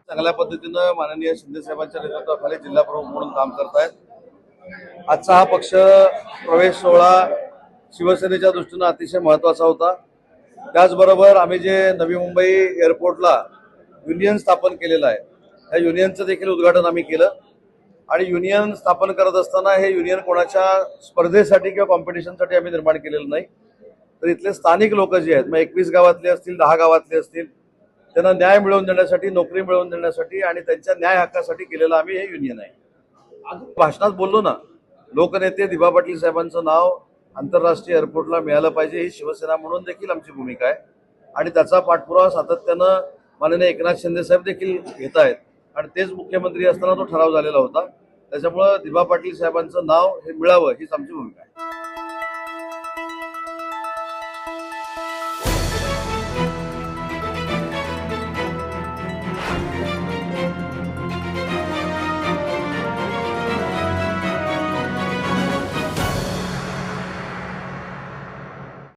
चांगल्या पद्धतीनं माननीय शिंदे साहेबांच्या नेतृत्वाखाली जिल्हा प्रमुख म्हणून काम करतायत। आजचा हा पक्ष प्रवेश सोहळा शिवसेनेच्या दृष्टीनं अतिशय महत्त्वाचा होता। त्याचबरोबर आम्ही जे नवी मुंबई एअरपोर्टला युनियन स्थापन केलेलं आहे, त्या युनियनचं देखील उद्घाटन आम्ही केलं। आणि युनियन स्थापन करत असताना हे युनियन कोणाच्या स्पर्धेसाठी किंवा कॉम्पिटिशनसाठी आम्ही निर्माण केलेलं नाही, तर इथले स्थानिक लोक जे आहेत, मग 21 गावातले असतील, 10 गावातले असतील, त्यांना न्याय मिळवून देण्यासाठी, नोकरी मिळवून देण्यासाठी आणि त्यांच्या न्याय हक्कासाठी केलेलं आम्ही हे युनियन आहे। आज भाषणात बोललो ना, लोकनेते दिबा पाटील साहेबांचं नाव आंतरराष्ट्रीय एअरपोर्टला मिळालं पाहिजे, ही शिवसेना म्हणून देखील आमची भूमिका आहे। आणि त्याचा पाठपुरावा सातत्यानं माननीय एकनाथ शिंदे साहेब देखील घेत आहेत आणि तेच मुख्यमंत्री असताना तो ठराव झालेला होता। त्याच्यामुळे दिबा पाटील साहेबांचं नाव हे मिळावं हीच आमची भूमिका आहे।